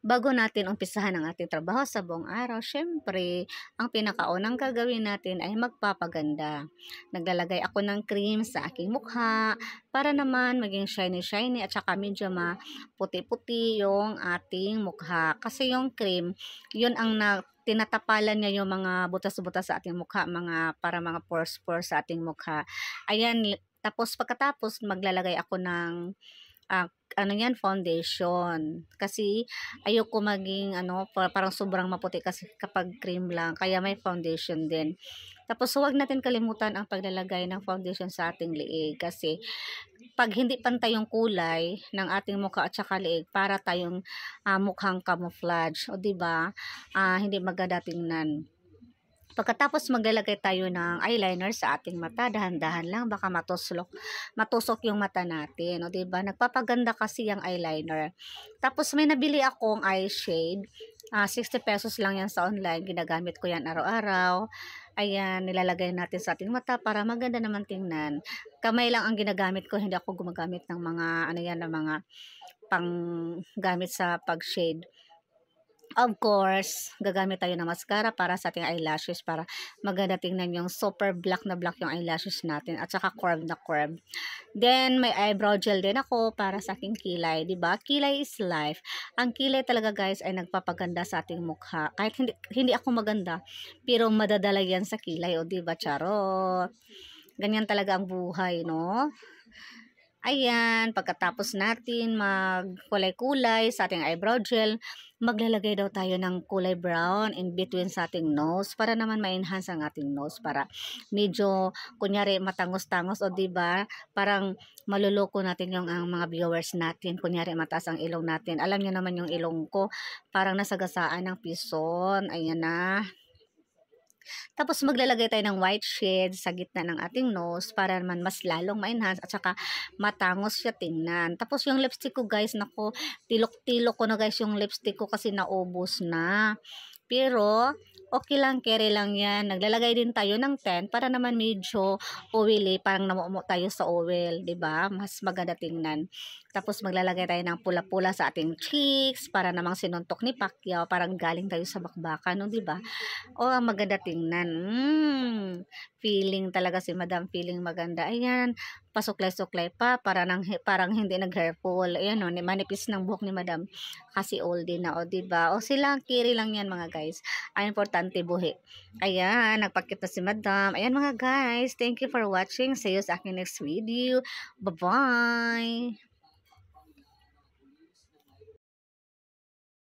Bago natin umpisahan ang ating trabaho sa buong araw, syempre, ang pinakaunang gagawin natin ay magpapaganda. Naglalagay ako ng cream sa aking mukha para naman maging shiny-shiny at saka medyo puti-puti yung ating mukha. Kasi yung cream, yun ang tinatapalan niya yung mga butas-butas sa ating mukha, para mga pores-pores sa ating mukha. Ayan, tapos pagkatapos maglalagay ako ng ano yan, foundation. Kasi ayoko maging parang sobrang maputi kasi kapag cream lang. Kaya may foundation din. Tapos huwag natin kalimutan ang paglalagay ng foundation sa ating liig. Kasi pag hindi pantay yung kulay ng ating mukha at saka liig, para tayong mukhang camouflage. O 'di ba? Hindi maganda tingnan. Pagkatapos maglalagay tayo ng eyeliner sa ating mata, dahan-dahan lang baka matusok yung mata natin, o 'di ba? Nagpapaganda kasi yung eyeliner. Tapos may nabili akong eye shade. 60 pesos lang yan sa online. Ginagamit ko yan araw-araw. Ayan, nilalagay natin sa ating mata para maganda naman tingnan. Kamay lang ang ginagamit ko, hindi ako gumagamit ng mga ano yan, ng mga pang gamit sa pag-shade. Of course, gagamit tayo ng mascara para sa ating eyelashes para maganda tingnan yung super black na black yung eyelashes natin at saka curve na curve. Then, may eyebrow gel din ako para sa aking kilay, 'di ba? Kilay is life. Ang kilay talaga, guys, ay nagpapaganda sa ating mukha. Kahit hindi ako maganda, pero madadala yan sa kilay, o 'di ba? Charot. Ganyan talaga ang buhay, no? Ayan, pagkatapos natin magkulay-kulay sa ating eyebrow gel, maglalagay daw tayo ng kulay brown in between sa ating nose para naman ma-enhance ang ating nose para medyo kunyari matangos-tangos, o 'di ba? Parang maluloko natin yung ang mga viewers natin. Kunyari mataas ang ilong natin. Alam niyo naman yung ilong ko, parang nasagasaan ng pison. Ayan na. Tapos maglalagay tayo ng white shade sa gitna ng ating nose para naman mas lalong ma-enhance at saka matangos siya tingnan. Tapos yung lipstick ko, guys, nako, tilok-tilok ko na, guys, yung lipstick ko kasi naubos na. Pero okay lang, carry lang yan. Naglalagay din tayo ng 10 para naman medyo oily, parang namumo tayo sa oil, 'di ba? Mas maganda tingnan. Tapos maglalagay tayo ng pula-pula sa ating cheeks para namang sinuntok ni Pacquiao, parang galing tayo sa bakbakan, no, 'di ba? Oh, ang maganda tingnan. Feeling talaga si Madam, feeling maganda. Ayan, pasuklay-suklay pa parang hindi nag-hair fall. Ayan, oh, manipis ng buhok ni Madam kasi oldie na, o 'di ba? O sila kiri lang 'yan, mga guys. Ang importante buhi. Ayan, nagpakita si Madam. Ayan, mga guys, thank you for watching. See you sa aking next video. Bye-bye.